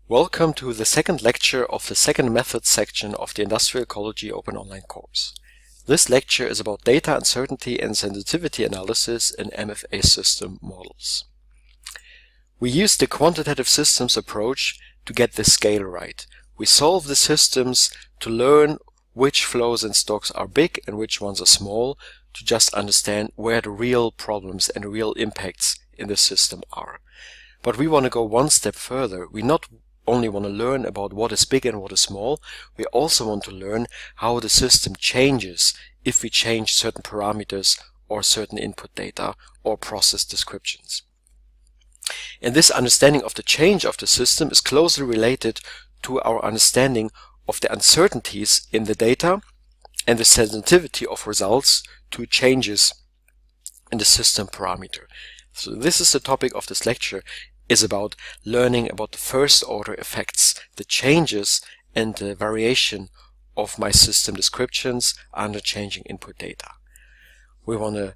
Welcome to the second lecture of the second methods section of the Industrial Ecology Open Online course. This lecture is about data uncertainty and sensitivity analysis in MFA system models. We use the quantitative systems approach to get the scale right. We solve the systems to learn which flows and stocks are big and which ones are small, to just understand where the real problems and real impacts in the system are. But we want to go one step further. We not only want to learn about what is big and what is small, we also want to learn how the system changes if we change certain parameters or certain input data or process descriptions. And this understanding of the change of the system is closely related to our understanding of the uncertainties in the data and the sensitivity of results to changes in the system parameter. So this is the topic of this lecture, is about learning about the first order effects, the changes and the variation of my system descriptions under changing input data. We want to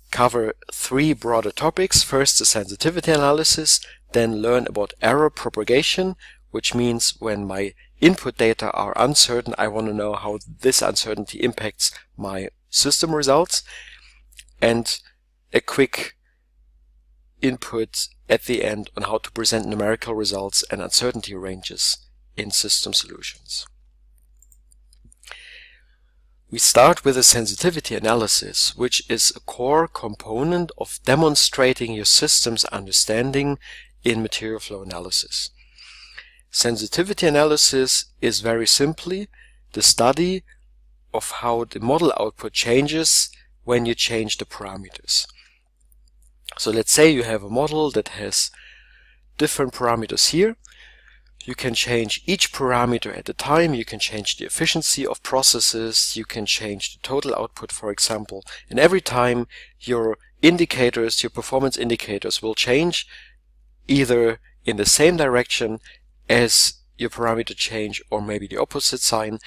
cover three broader topics. First, the sensitivity analysis, then learn about error propagation, which means when my input data are uncertain, I want to know how this uncertainty impacts my system results, and a quick input at the end on how to present numerical results and uncertainty ranges in system solutions. We start with a sensitivity analysis, which is a core component of demonstrating your system's understanding in material flow analysis. Sensitivity analysis is very simply the study of how the model output changes when you change the parameters. So let's say you have a model that has different parameters here. You can change each parameter at a time. You can change the efficiency of processes. You can change the total output, for example. And every time your indicators, your performance indicators will change either in the same direction as your parameter change or maybe the opposite sign.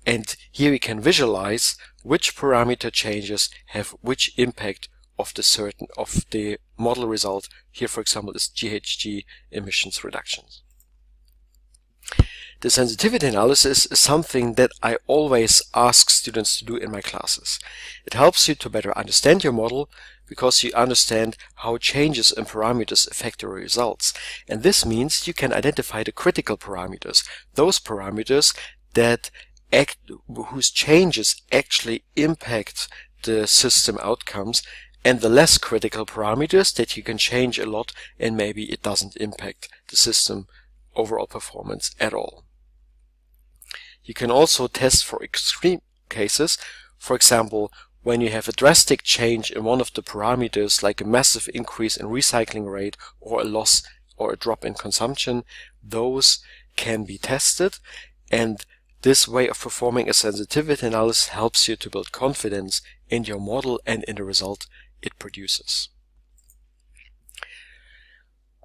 And here we can visualize which parameter changes have which impact of the model result. Here, for example, is GHG emissions reductions. The sensitivity analysis is something that I always ask students to do in my classes. It helps you to better understand your model because you understand how changes in parameters affect your results. And this means you can identify the critical parameters, those parameters whose changes actually impact the system outcomes, and the less critical parameters that you can change a lot and maybe it doesn't impact the system overall performance at all. You can also test for extreme cases. For example, when you have a drastic change in one of the parameters, like a massive increase in recycling rate or a loss or a drop in consumption, those can be tested, and this way of performing a sensitivity analysis helps you to build confidence in your model and in the result it produces.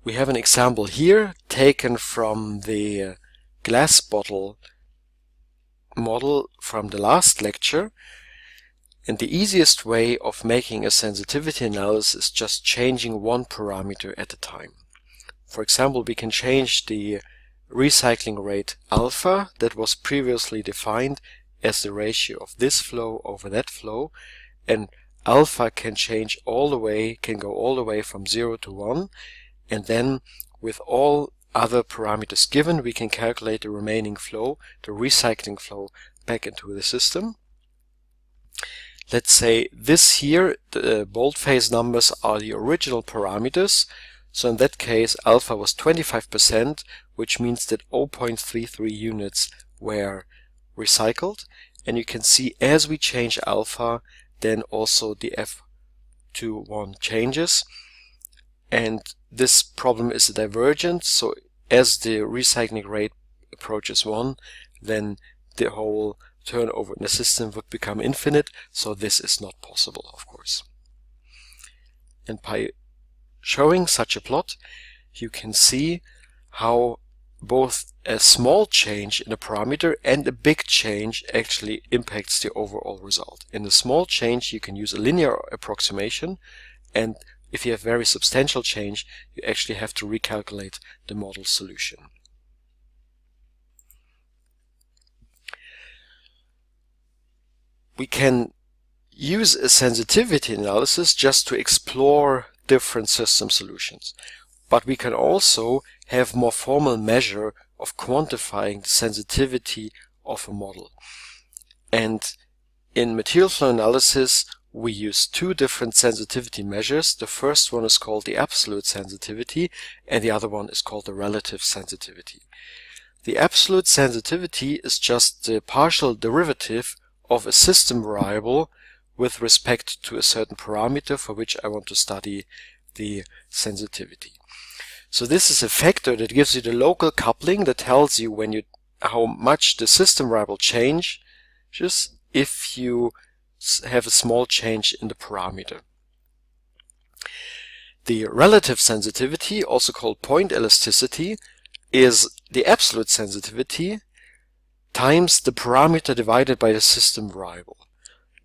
We have an example here taken from the glass bottle model from the last lecture, and the easiest way of making a sensitivity analysis is just changing one parameter at a time. For example, we can change the recycling rate alpha that was previously defined as the ratio of this flow over that flow, and alpha can change all the way, can go all the way from 0 to 1, and then with all other parameters given, we can calculate the remaining flow, the recycling flow, back into the system. Let's say this here, the boldface numbers are the original parameters. So in that case, alpha was 25%, which means that 0.33 units were recycled. And you can see as we change alpha, then also the F21 changes. And this problem is a divergent, so as the recycling rate approaches 1, then the whole turnover in the system would become infinite, so this is not possible, of course. And by showing such a plot, you can see how both a small change in a parameter and a big change actually impacts the overall result. In a small change, you can use a linear approximation, and if you have very substantial change, you actually have to recalculate the model solution. we can use a sensitivity analysis just to explore different system solutions. But we can also have more formal measure of quantifying the sensitivity of a model. And in material flow analysis, we use two different sensitivity measures. The first one is called the absolute sensitivity, and the other one is called the relative sensitivity. The absolute sensitivity is just the partial derivative of a system variable with respect to a certain parameter for which I want to study the sensitivity. So this is a factor that gives you the local coupling that tells you how much the system variable changes if you have a small change in the parameter. The relative sensitivity, also called point elasticity, is the absolute sensitivity times the parameter divided by the system variable.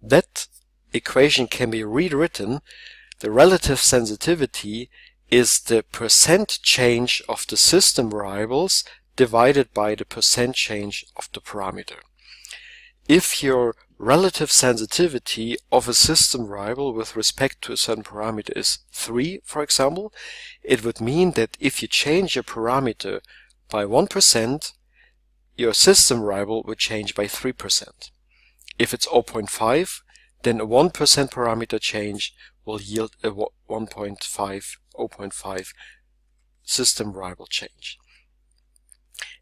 That equation can be rewritten. The relative sensitivity is the percent change of the system variables divided by the percent change of the parameter. If your relative sensitivity of a system variable with respect to a certain parameter is 3, for example, it would mean that if you change your parameter by 1%, your system variable would change by 3%. If it's 0.5, then a 1% parameter change will yield a 0.5 system variable change.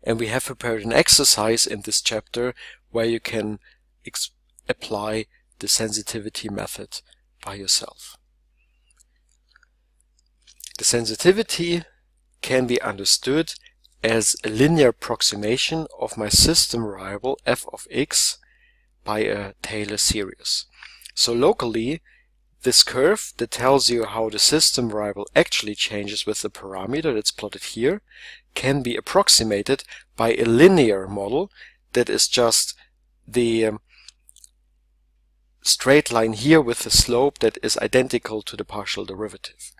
And we have prepared an exercise in this chapter where you can apply the sensitivity method by yourself. The sensitivity can be understood as a linear approximation of my system variable f of x by a Taylor series. So locally, this curve that tells you how the system variable actually changes with the parameter that's plotted here can be approximated by a linear model that is just the straight line here with a slope that is identical to the partial derivative.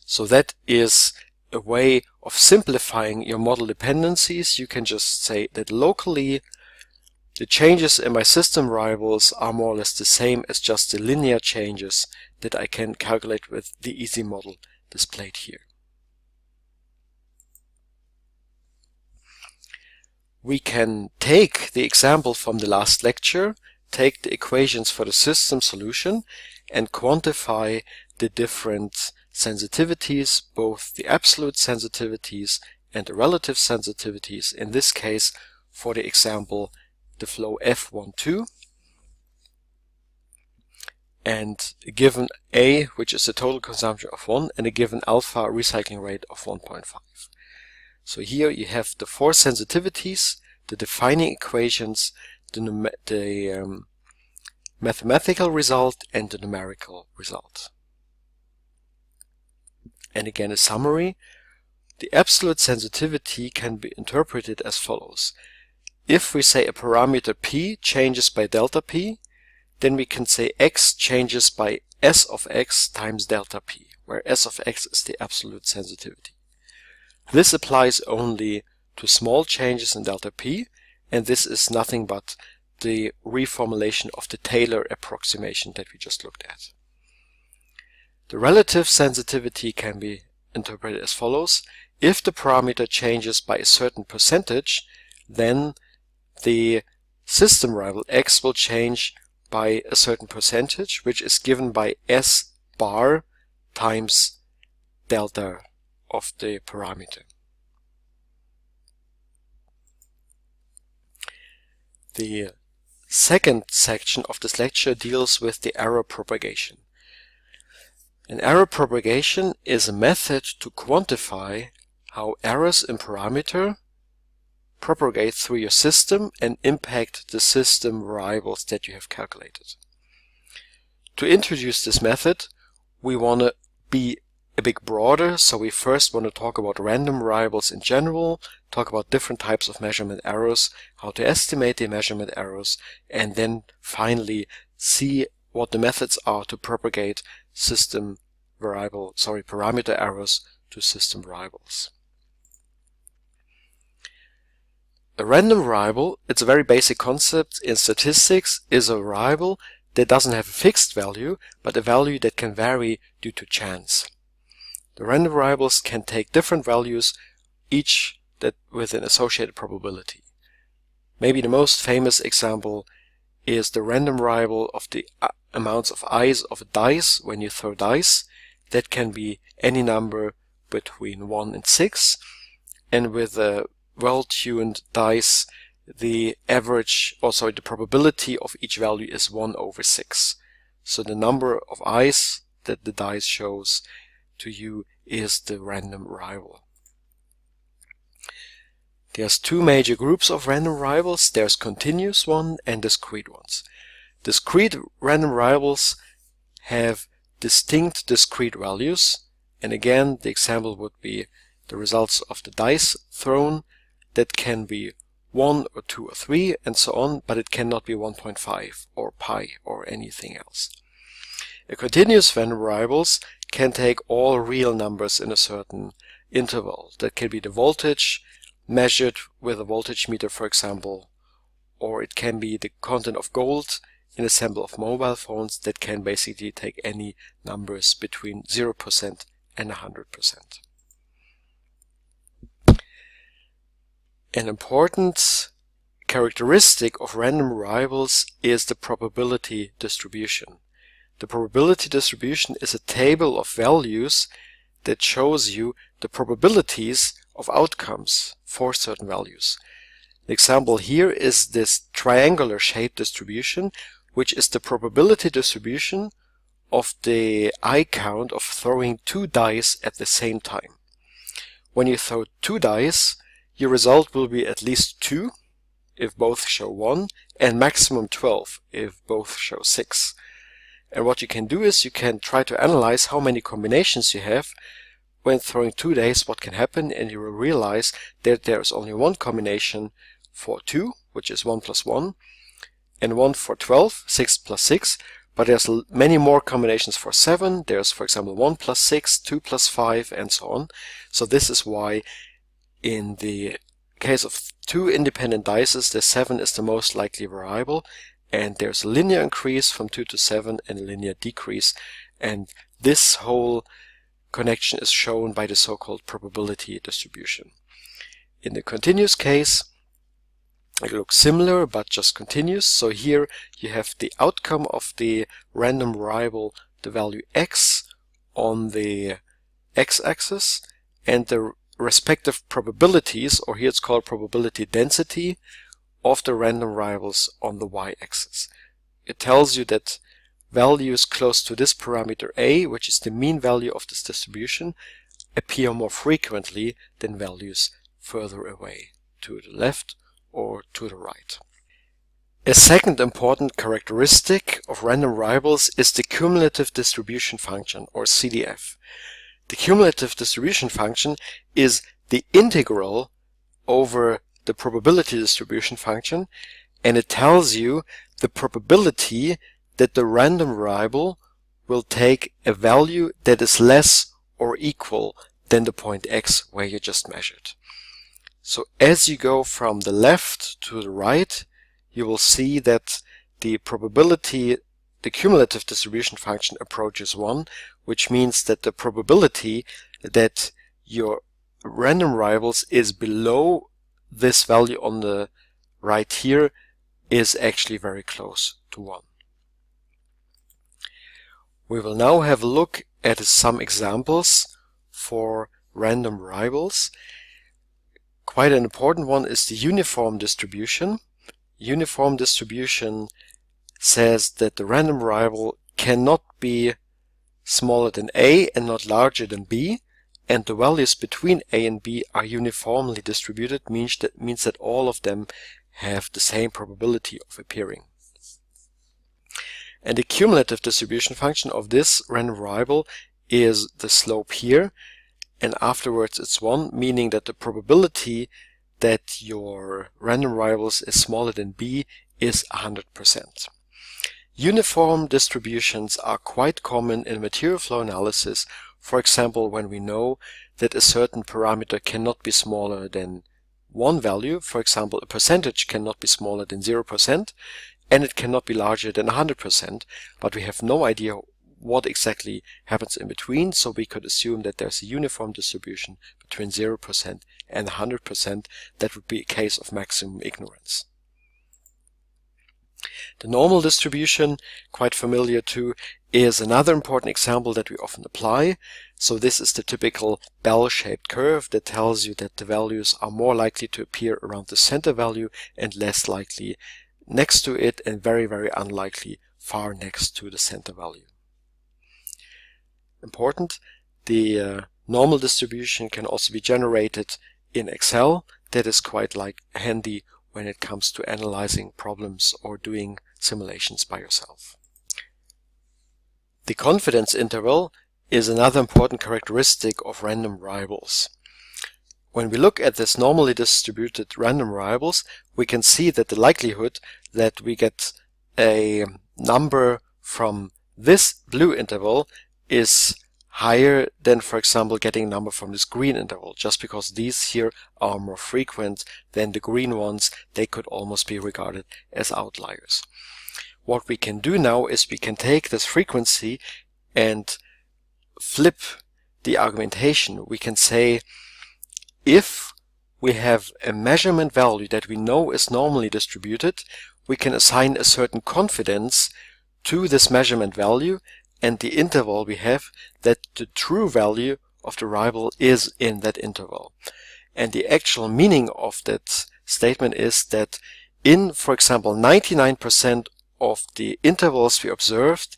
So that is a way of simplifying your model dependencies. You can just say that locally the changes in my system variables are more or less the same as just the linear changes that I can calculate with the easy model displayed here. We can take the example from the last lecture, take the equations for the system solution, and quantify the different sensitivities, both the absolute sensitivities and the relative sensitivities, in this case for the example the flow F12, and a given A, which is the total consumption of 1, and a given alpha recycling rate of 1.5. So here you have the four sensitivities, the defining equations, the mathematical result, and the numerical result. And again, a summary. The absolute sensitivity can be interpreted as follows. If we say a parameter p changes by delta p, then we can say x changes by s of x times delta p, where s of x is the absolute sensitivity. This applies only to small changes in delta p, and this is nothing but the reformulation of the Taylor approximation that we just looked at. The relative sensitivity can be interpreted as follows. If the parameter changes by a certain percentage, then the system variable x will change by a certain percentage, which is given by s bar times delta of the parameter. The second section of this lecture deals with the error propagation. An error propagation is a method to quantify how errors in parameter propagate through your system and impact the system variables that you have calculated. To introduce this method, we want to be a bit broader, so we first want to talk about random variables in general, talk about different types of measurement errors, how to estimate the measurement errors, and then finally see what the methods are to propagate parameter errors to system variables. A random variable, it's a very basic concept in statistics, is a variable that doesn't have a fixed value, but a value that can vary due to chance. The random variables can take different values, each that with an associated probability. Maybe the most famous example is the random variable of the amounts of eyes of a dice when you throw dice. That can be any number between 1 and 6, and with a well-tuned dice, the probability of each value is 1/6. So the number of eyes that the dice shows to you is the random variable. There's two major groups of random variables. There's continuous one and discrete ones. Discrete random variables have distinct discrete values, and again the example would be the results of the dice thrown. That can be 1 or 2 or 3 and so on, but it cannot be 1.5 or pi or anything else. A continuous random variables can take all real numbers in a certain interval. That can be the voltage measured with a voltage meter, for example, or it can be the content of gold in a sample of mobile phones. That can basically take any numbers between 0% and 100%. An important characteristic of random variables is the probability distribution. The probability distribution is a table of values that shows you the probabilities of outcomes for certain values. The example here is this triangular shaped distribution, which is the probability distribution of the eye count of throwing 2 dice at the same time. When you throw 2 dice, your result will be at least 2 if both show 1, and maximum 12 if both show 6. And what you can do is you can try to analyze how many combinations you have when throwing 2 dice, what can happen, and you will realize that there is only one combination for 2, which is 1 plus 1, and one for 12, 6 plus 6, but there's many more combinations for 7. There's, for example, 1 plus 6, 2 plus 5, and so on. So this is why in the case of 2 independent dices, the 7 is the most likely variable, and there's a linear increase from 2 to 7 and a linear decrease, and this whole connection is shown by the so-called probability distribution. In the continuous case, it looks similar but just continuous. So here you have the outcome of the random variable, the value x on the x-axis, and the respective probabilities, or here it's called probability density, of the random variables on the y-axis. It tells you that values close to this parameter a, which is the mean value of this distribution, appear more frequently than values further away, to the left or to the right. A second important characteristic of random variables is the cumulative distribution function, or CDF. The cumulative distribution function is the integral over the probability distribution function, and it tells you the probability that the random variable will take a value that is less or equal than the point x where you just measured. So as you go from the left to the right, you will see that the probability, the cumulative distribution function approaches 1, which means that the probability that your random variables is below this value on the right here is actually very close to 1. We will now have a look at some examples for random variables. Quite an important one is the uniform distribution. Uniform distribution says that the random variable cannot be smaller than a and not larger than b, and the values between a and b are uniformly distributed, means that all of them have the same probability of appearing. And the cumulative distribution function of this random variable is the slope here, and afterwards it's 1, meaning that the probability that your random variables is smaller than b is 100%. Uniform distributions are quite common in material flow analysis, for example when we know that a certain parameter cannot be smaller than one value. For example, a percentage cannot be smaller than 0% and it cannot be larger than 100%, but we have no idea what exactly happens in between, so we could assume that there's a uniform distribution between 0% and 100%. That would be a case of maximum ignorance. The normal distribution, quite familiar too, is another important example that we often apply. So this is the typical bell-shaped curve that tells you that the values are more likely to appear around the center value and less likely next to it, and very, very unlikely far next to the center value. Important, the normal distribution can also be generated in Excel. That is quite handy when it comes to analyzing problems or doing simulations by yourself. The confidence interval is another important characteristic of random variables. When we look at this normally distributed random variables, we can see that the likelihood that we get a number from this blue interval is higher than, for example, getting a number from this green interval, just because these here are more frequent than the green ones. They could almost be regarded as outliers. What we can do now is we can take this frequency and flip the argumentation. We can say, if we have a measurement value that we know is normally distributed, we can assign a certain confidence to this measurement value and the interval we have, that the true value of the variable is in that interval. And the actual meaning of that statement is that in, for example, 99% of the intervals we observed,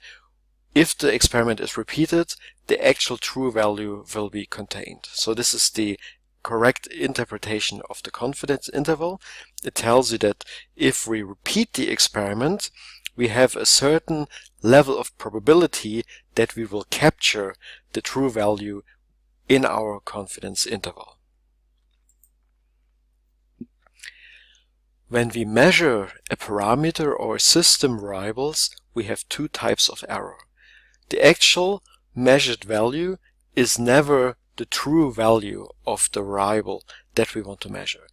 if the experiment is repeated, the actual true value will be contained. So this is the correct interpretation of the confidence interval. It tells you that if we repeat the experiment, we have a certain level of probability that we will capture the true value in our confidence interval. When we measure a parameter or system variables, we have two types of error. The actual measured value is never the true value of the variable that we want to measure.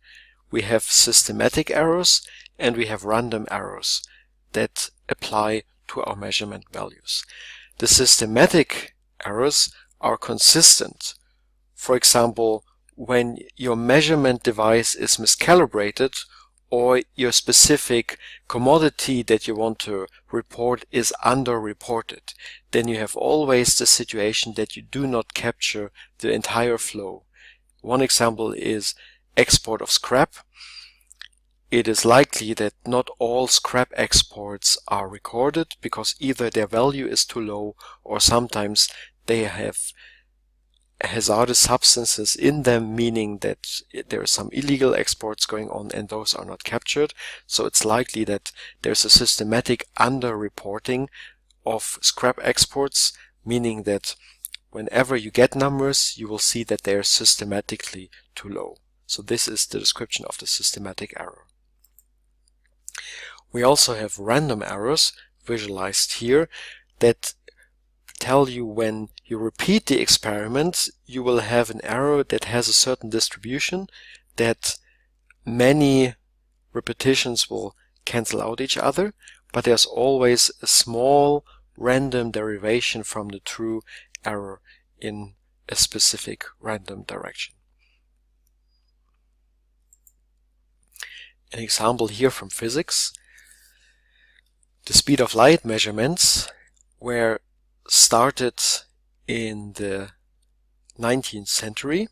We have systematic errors and we have random errors that apply to our measurement values. The systematic errors are consistent. For example, when your measurement device is miscalibrated, or your specific commodity that you want to report is underreported, then you have always the situation that you do not capture the entire flow. One example is export of scrap. It is likely that not all scrap exports are recorded because either their value is too low or sometimes they have hazardous substances in them, meaning that there are some illegal exports going on and those are not captured. So it's likely that there's a systematic underreporting of scrap exports, meaning that whenever you get numbers, you will see that they are systematically too low. So this is the description of the systematic error. We also have random errors visualized here that tell you when you repeat the experiment, you will have an error that has a certain distribution, that many repetitions will cancel out each other, but there's always a small random derivation from the true error in a specific random direction. An example here from physics. The speed of light measurements were started in the 19th century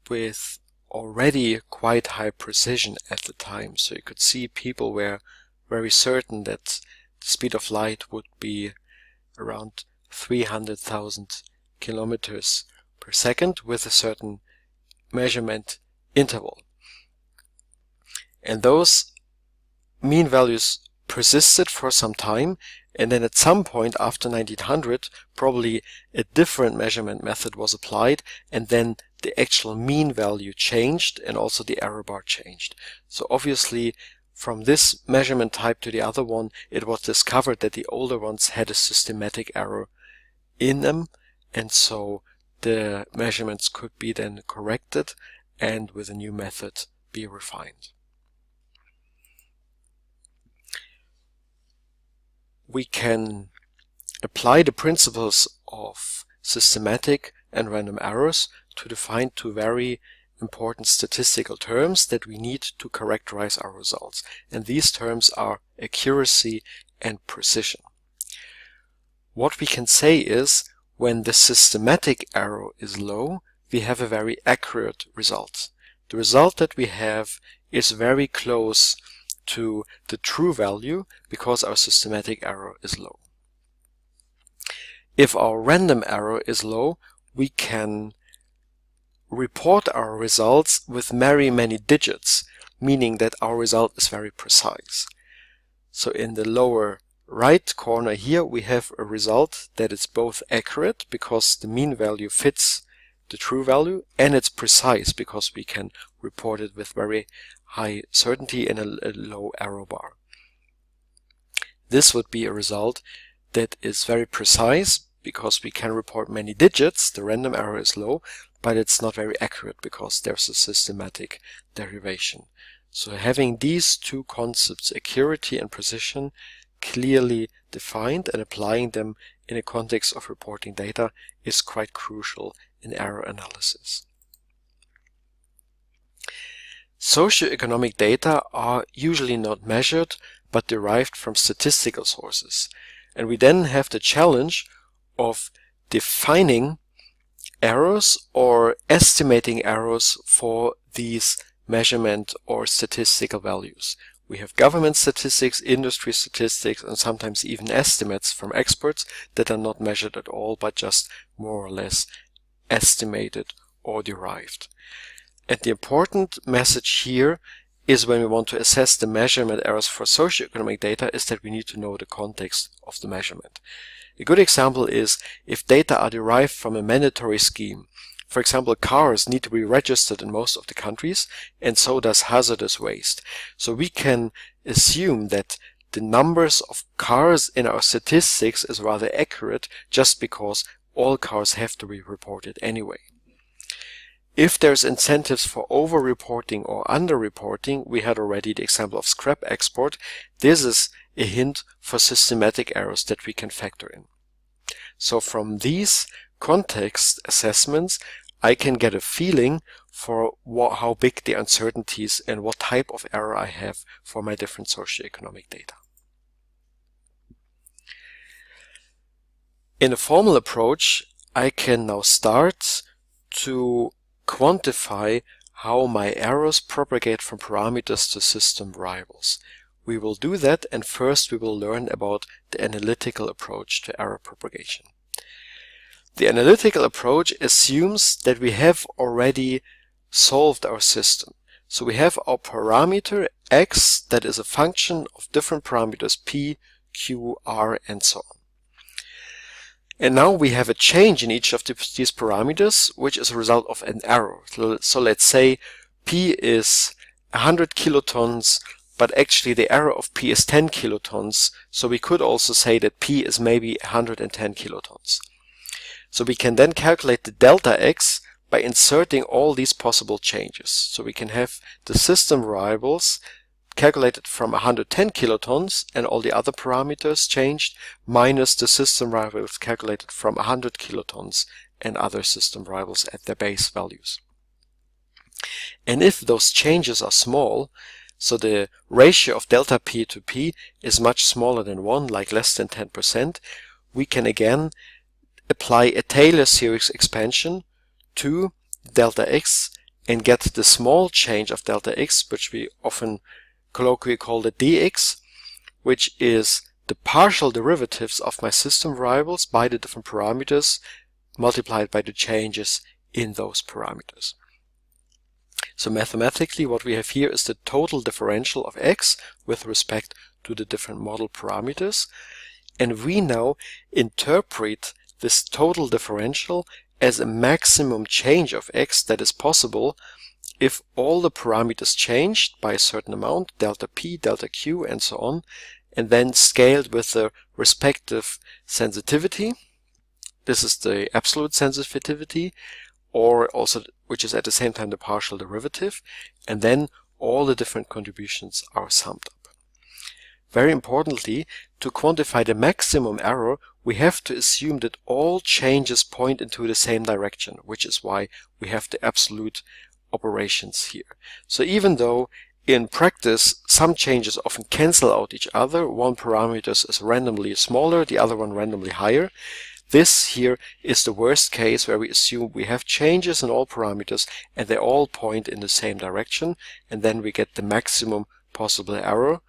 with already quite high precision at the time. So you could see people were very certain that the speed of light would be around 300,000 kilometers per second with a certain measurement interval. And those mean values persisted for some time, and then at some point after 1900 probably a different measurement method was applied, and then the actual mean value changed and also the error bar changed. So obviously from this measurement type to the other one, it was discovered that the older ones had a systematic error in them, and so the measurements could be then corrected and with a new method be refined. We can apply the principles of systematic and random errors to define two very important statistical terms that we need to characterize our results. And these terms are accuracy and precision. What we can say is, when the systematic error is low, we have a very accurate result. The result that we have is very close to the true value because our systematic error is low. If our random error is low, we can report our results with very many digits, meaning that our result is very precise. So in the lower right corner here we have a result that is both accurate because the mean value fits the true value, and it's precise because we can report it with very high certainty and a low error bar. This would be a result that is very precise because we can report many digits, the random error is low, but it's not very accurate because there's a systematic derivation. So having these two concepts, accuracy and precision, clearly defined and applying them in a context of reporting data is quite crucial in error analysis. Socioeconomic data are usually not measured but derived from statistical sources, and we then have the challenge of defining errors or estimating errors for these measurement or statistical values. We have government statistics, industry statistics, and sometimes even estimates from experts that are not measured at all but just more or less estimated or derived. And the important message here is, when we want to assess the measurement errors for socioeconomic data, is that we need to know the context of the measurement. A good example is if data are derived from a mandatory scheme. For example, cars need to be registered in most of the countries, and so does hazardous waste. So we can assume that the numbers of cars in our statistics is rather accurate just because all cars have to be reported anyway. If there's incentives for over-reporting or under-reporting, we had already the example of scrap export. This is a hint for systematic errors that we can factor in. So from these context assessments, I can get a feeling for how big the uncertainties and what type of error I have for my different socioeconomic data. In a formal approach, I can now start to quantify how my errors propagate from parameters to system variables. We will do that, and first we will learn about the analytical approach to error propagation. The analytical approach assumes that we have already solved our system. So we have our parameter x that is a function of different parameters p, q, r, and so on. And now we have a change in each of these parameters, which is a result of an error. So let's say p is 100 kilotons, but actually the error of p is 10 kilotons. So we could also say that p is maybe 110 kilotons. So we can then calculate the delta x by inserting all these possible changes. So we can have the system variables calculated from 110 kilotons and all the other parameters changed, minus the system variables calculated from 100 kilotons and other system variables at their base values. And if those changes are small, so the ratio of delta p to p is much smaller than 1, like less than 10%, we can again apply a Taylor series expansion to delta x and get the small change of delta x, which we often colloquially call the dx, which is the partial derivatives of my system variables by the different parameters multiplied by the changes in those parameters. So mathematically what we have here is the total differential of x with respect to the different model parameters, and we now interpret this total differential as a maximum change of x that is possible if all the parameters changed by a certain amount, delta p, delta q, and so on, and then scaled with the respective sensitivity. This is the absolute sensitivity, or also which is at the same time the partial derivative, and then all the different contributions are summed up. Very importantly, to quantify the maximum error, we have to assume that all changes point into the same direction, which is why we have the absolute operations here. So even though in practice some changes often cancel out each other, one parameter is randomly smaller, the other one randomly higher, this here is the worst case where we assume we have changes in all parameters and they all point in the same direction, and then we get the maximum possible error.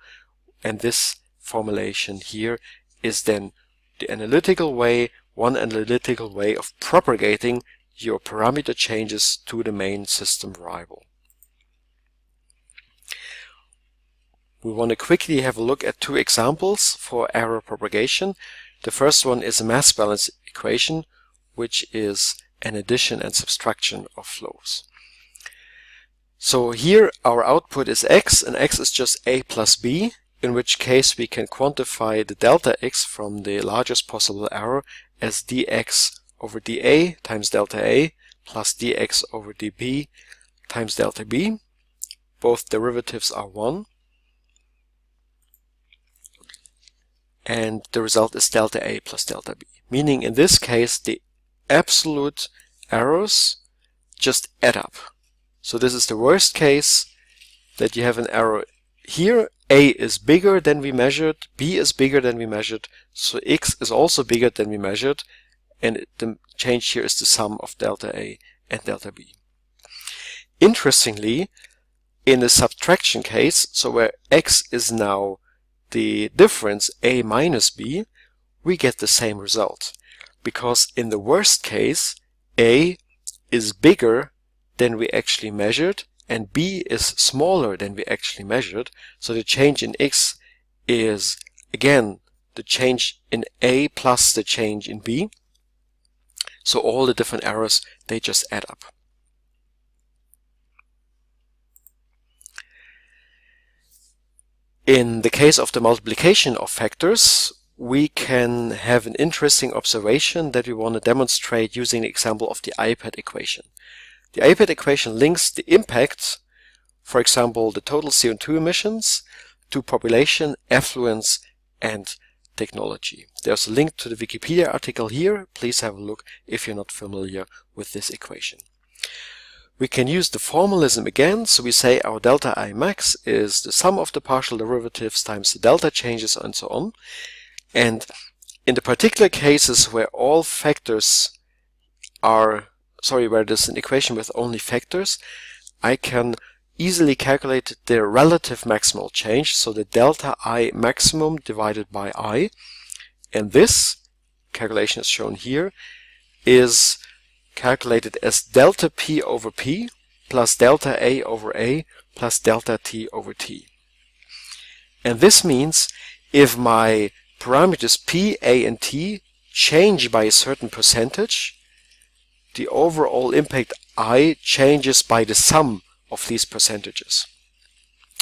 And this formulation here is then the analytical way, one analytical way of propagating your parameter changes to the main system variable. We want to quickly have a look at two examples for error propagation. The first one is a mass balance equation, which is an addition and subtraction of flows. So here our output is x, and x is just a plus b, in which case we can quantify the delta x from the largest possible error as dx over dA times delta A plus dx over dB times delta B. Both derivatives are 1. And the result is delta A plus delta B. Meaning in this case the absolute errors just add up. So this is the worst case, that you have an error here. A is bigger than we measured, B is bigger than we measured, so X is also bigger than we measured, and the change here is the sum of delta A and delta B. Interestingly, in the subtraction case, so where X is now the difference A minus B, we get the same result, because in the worst case A is bigger than we actually measured and B is smaller than we actually measured, so the change in X is again the change in A plus the change in B, so all the different errors, they just add up. In the case of the multiplication of factors, we can have an interesting observation that we want to demonstrate using the example of the IEPAD equation. The IEPAD equation links the impact, for example, the total CO2 emissions, to population, affluence, and technology. There's a link to the Wikipedia article here. Please have a look if you're not familiar with this equation. We can use the formalism again, so we say our delta I max is the sum of the partial derivatives times the delta changes and so on. And in the particular cases where all factors are, where there's an equation with only factors, I can easily calculate the relative maximal change, so the delta I maximum divided by I, and this calculation is shown here, is calculated as delta P over P plus delta A over A plus delta T over T. And this means if my parameters P, A, and T change by a certain percentage, the overall impact I changes by the sum of these percentages.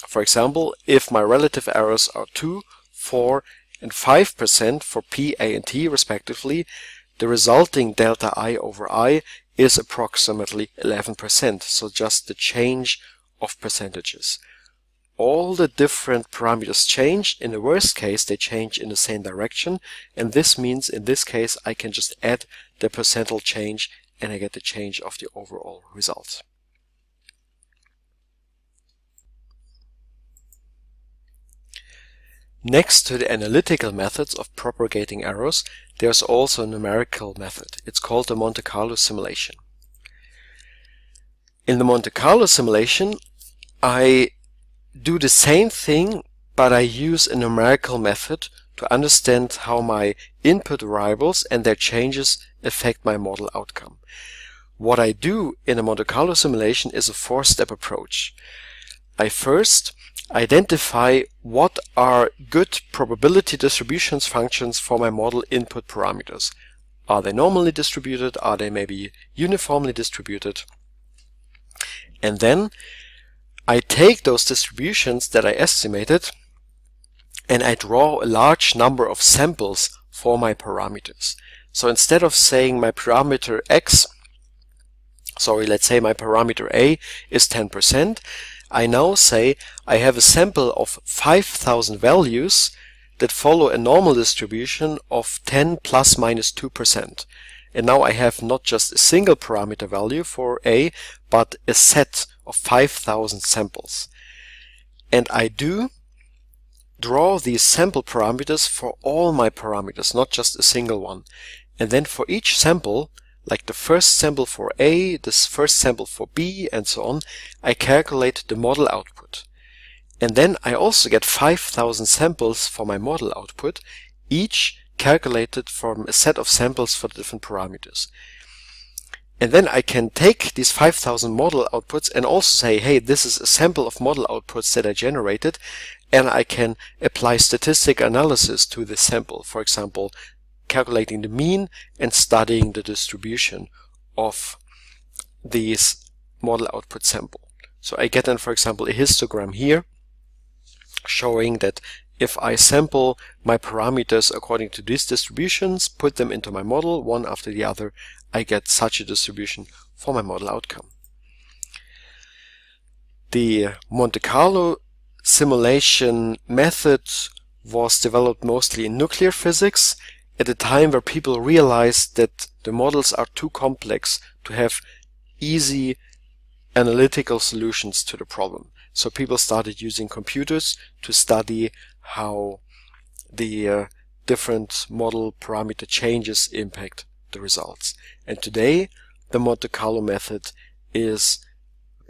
For example, if my relative errors are 2, 4, and 5% for P, A, and T respectively, the resulting delta I over I is approximately 11%, so just the change of percentages. All the different parameters change. In the worst case, they change in the same direction, and this means in this case I can just add the percentage change and I get the change of the overall result. Next to the analytical methods of propagating errors, there's also a numerical method. It's called the Monte-Carlo-Simulation. In the Monte-Carlo-Simulation, I do the same thing, but I use a numerical method to understand how my input variables and their changes affect my model outcome. What I do in a Monte-Carlo simulation is a four-step approach. I first identify what are good probability distributions functions for my model input parameters. Are they normally distributed? Are they maybe uniformly distributed? And then I take those distributions that I estimated and I draw a large number of samples for my parameters. So instead of saying my parameter x Sorry, let's say my parameter A is 10%. I now say I have a sample of 5,000 values that follow a normal distribution of 10 plus minus 2%. And now I have not just a single parameter value for A, but a set of 5,000 samples. And I do draw these sample parameters for all my parameters, not just a single one. And then for each sample, like the first sample for A, this first sample for B, and so on, I calculate the model output. And then I also get 5,000 samples for my model output, each calculated from a set of samples for the different parameters. And then I can take these 5,000 model outputs and also say, hey, this is a sample of model outputs that I generated, and I can apply statistical analysis to this sample. For example, calculating the mean and studying the distribution of these model output sample. So I get then, for example, a histogram here showing that if I sample my parameters according to these distributions, put them into my model one after the other, I get such a distribution for my model outcome. The Monte-Carlo simulation method was developed mostly in nuclear physics at a time where people realized that the models are too complex to have easy analytical solutions to the problem. So people started using computers to study how the different model parameter changes impact the results. And today the Monte-Carlo method is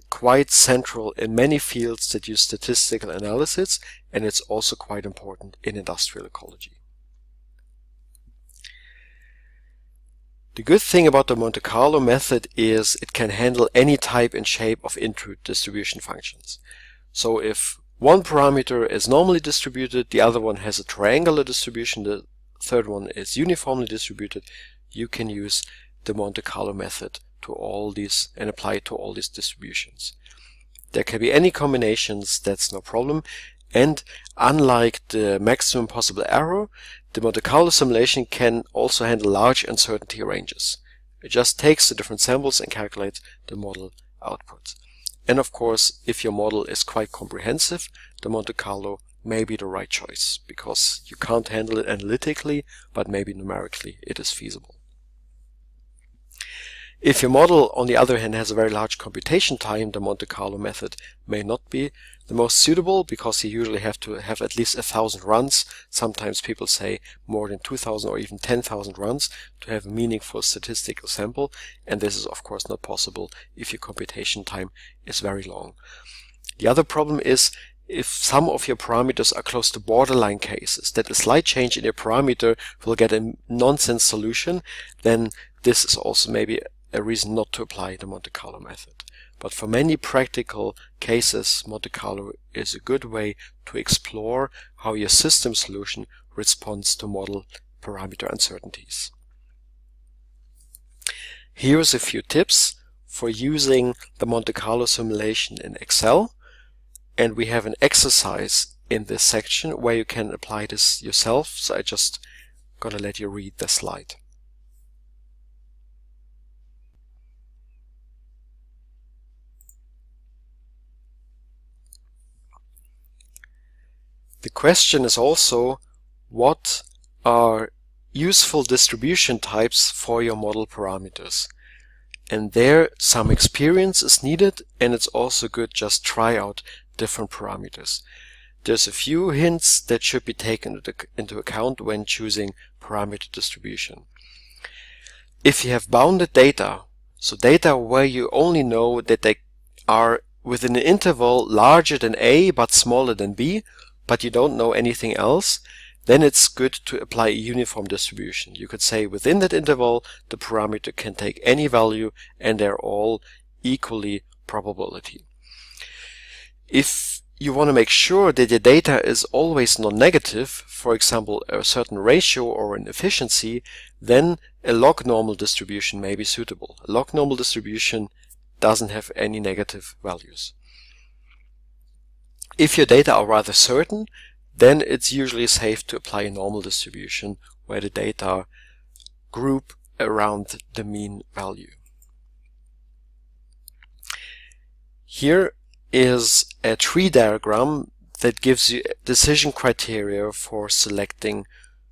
quite central in many fields that use statistical analysis, and it's also quite important in industrial ecology. The good thing about the Monte-Carlo method is it can handle any type and shape of input distribution functions. So if one parameter is normally distributed, the other one has a triangular distribution, the third one is uniformly distributed, you can use the Monte-Carlo method to all these and apply it to all these distributions. There can be any combinations, that's no problem. And unlike the maximum possible error, the Monte-Carlo simulation can also handle large uncertainty ranges. It just takes the different samples and calculates the model output. And of course, if your model is quite comprehensive, the Monte-Carlo may be the right choice, because you can't handle it analytically, but maybe numerically it is feasible. If your model, on the other hand, has a very large computation time, the Monte-Carlo method may not be the most suitable, because you usually have to have at least 1,000 runs. Sometimes people say more than 2,000 or even 10,000 runs to have a meaningful statistical sample, and this is of course not possible if your computation time is very long. The other problem is if some of your parameters are close to borderline cases, that a slight change in your parameter will get a nonsense solution, then this is also maybe a reason not to apply the Monte-Carlo method. But for many practical cases, Monte-Carlo is a good way to explore how your system solution responds to model parameter uncertainties. Here's a few tips for using the Monte-Carlo simulation in Excel, and we have an exercise in this section where you can apply this yourself, so I just gonna let you read the slide. The question is also, what are useful distribution types for your model parameters? And there some experience is needed, and it's also good just try out different parameters. There's a few hints that should be taken into account when choosing parameter distribution. If you have bounded data, so data where you only know that they are within an interval larger than A but smaller than B, but you don't know anything else, then it's good to apply a uniform distribution. You could say within that interval the parameter can take any value and they're all equally probability. If you want to make sure that your data is always non-negative, for example a certain ratio or an efficiency, then a log normal distribution may be suitable. A log normal distribution doesn't have any negative values. If your data are rather certain, then it's usually safe to apply a normal distribution where the data group around the mean value. Here is a tree diagram that gives you decision criteria for selecting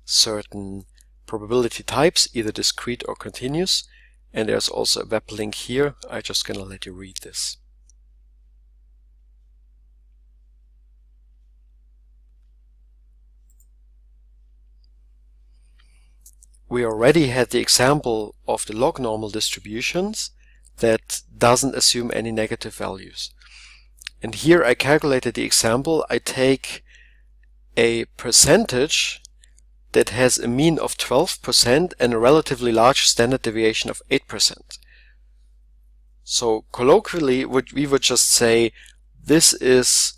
certain probability types, either discrete or continuous, and there's also a web link here. I'm just gonna let you read this. We already had the example of the log normal distributions that doesn't assume any negative values. And here I calculated the example. I take a percentage that has a mean of 12% and a relatively large standard deviation of 8%. So colloquially, we would just say this is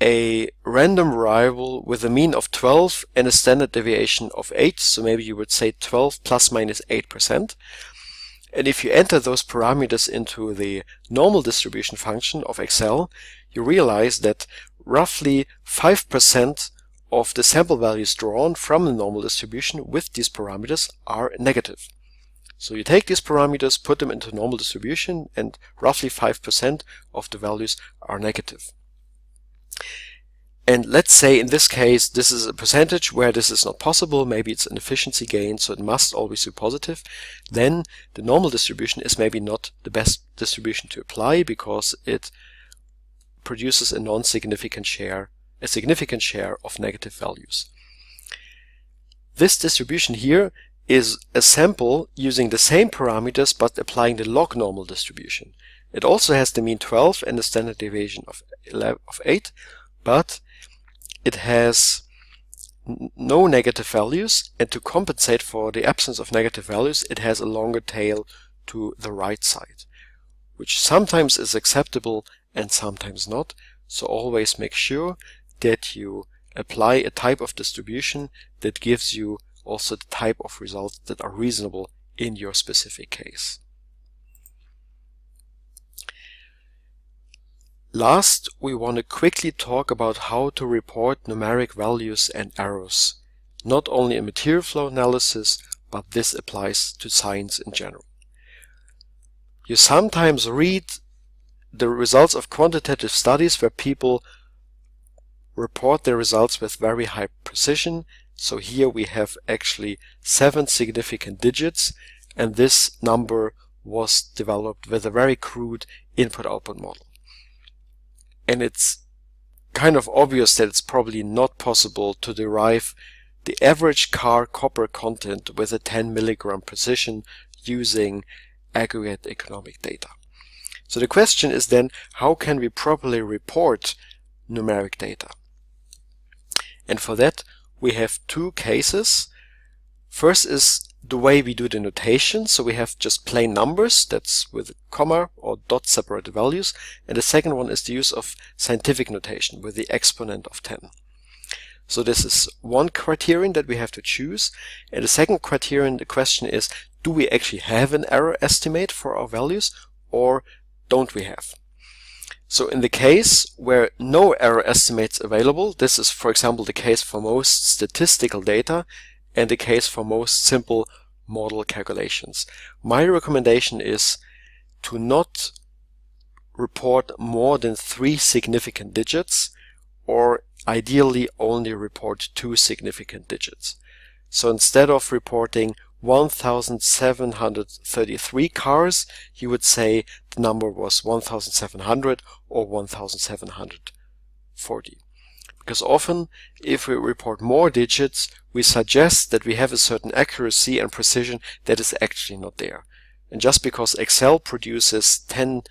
a random variable with a mean of 12 and a standard deviation of 8. So maybe you would say 12 plus minus 8%. And if you enter those parameters into the normal distribution function of Excel, you realize that roughly 5% of the sample values drawn from the normal distribution with these parameters are negative. So you take these parameters, put them into normal distribution, and roughly 5% of the values are negative. And let's say in this case this is a percentage where this is not possible, maybe it's an efficiency gain, so it must always be positive. Then the normal distribution is maybe not the best distribution to apply because it produces a significant share of negative values. This distribution here is a sample using the same parameters but applying the log normal distribution. It also has the mean 12 and the standard deviation of 8, but it has no negative values, and to compensate for the absence of negative values, it has a longer tail to the right side, which sometimes is acceptable and sometimes not. So always make sure that you apply a type of distribution that gives you also the type of results that are reasonable in your specific case. Last, we want to quickly talk about how to report numeric values and errors, not only in material flow analysis, but this applies to science in general. You sometimes read the results of quantitative studies where people report their results with very high precision. So here we have actually 7 significant digits, and this number was developed with a very crude input-output model. And it's kind of obvious that it's probably not possible to derive the average car copper content with a 10 milligram precision using aggregate economic data. So the question is then, how can we properly report numeric data? And for that, we have 2 cases. First is the way we do the notation. So we have just plain numbers, that's with a comma or dot separated values. And the second one is the use of scientific notation with the exponent of 10. So this is one criterion that we have to choose. And the second criterion, the question is, do we actually have an error estimate for our values or don't we have? So in the case where no error estimates available, this is for example the case for most statistical data and the case for most simple model calculations. My recommendation is to not report more than 3 significant digits, or ideally only report 2 significant digits. So instead of reporting 1,733 cars, you would say the number was 1,700 or 1,740. Because often, if we report more digits, we suggest that we have a certain accuracy and precision that is actually not there. And just because Excel produces 10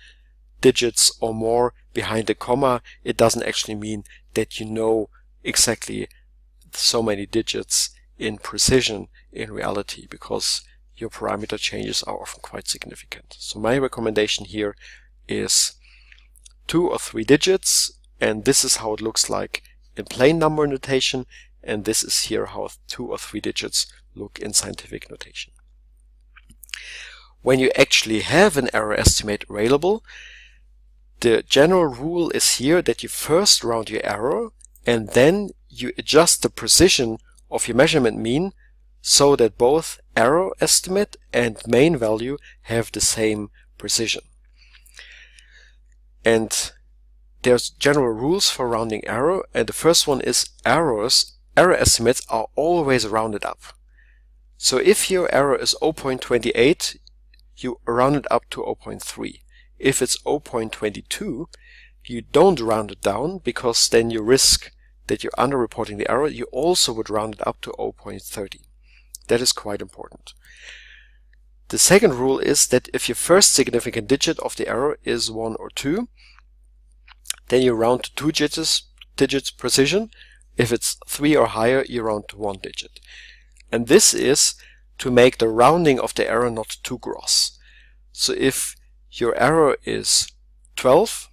digits or more behind a comma, it doesn't actually mean that you know exactly so many digits in precision in reality, because your parameter changes are often quite significant. So my recommendation here is 2 or 3 digits, and this is how it looks like in plain number notation, and this is here how 2 or 3 digits look in scientific notation. When you actually have an error estimate available, the general rule is here that you first round your error and then you adjust the precision of your measurement mean so that both error estimate and main value have the same precision. and there's general rules for rounding error, and the first one is error estimates are always rounded up. So if your error is 0.28, you round it up to 0.3. If it's 0.22, you don't round it down, because then you risk that you're underreporting the error. You also would round it up to 0.30. That is quite important. The second rule is that if your first significant digit of the error is 1 or 2, then you round to 2 digits precision. If it's 3 or higher, you round to 1 digit. And this is to make the rounding of the error not too gross. So if your error is 12,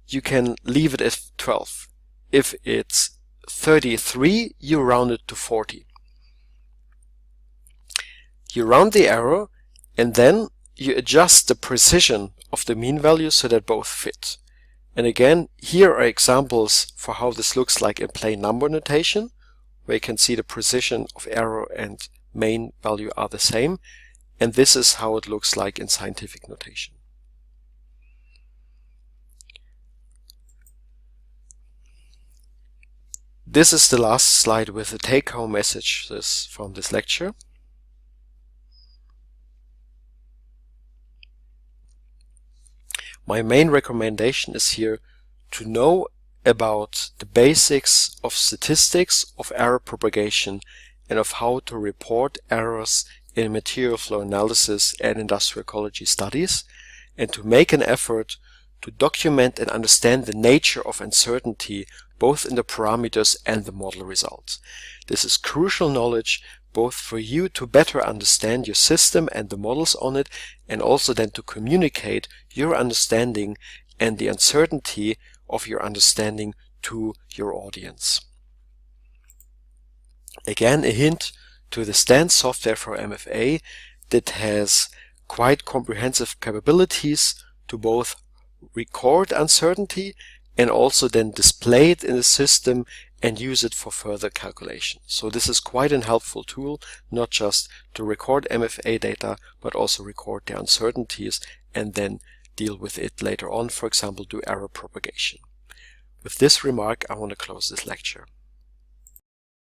you can leave it as 12. If it's 33, you round it to 40. You round the error, and then you adjust the precision of the mean value so that both fit. And again, here are examples for how this looks like in plain number notation, where you can see the precision of error and mean value are the same. And this is how it looks like in scientific notation. This is the last slide with the take-home messages from this lecture. My main recommendation is here to know about the basics of statistics, of error propagation, and of how to report errors in material flow analysis and industrial ecology studies, and to make an effort to document and understand the nature of uncertainty both in the parameters and the model results. This is crucial knowledge both for you to better understand your system and the models on it, and also then to communicate your understanding and the uncertainty of your understanding to your audience. Again, a hint to the STAND software for MFA that has quite comprehensive capabilities to both record uncertainty and also then display it in the system and use it for further calculation. So this is quite a helpful tool, not just to record MFA data, but also record the uncertainties and then deal with it later on, for example, do error propagation. With this remark, I want to close this lecture.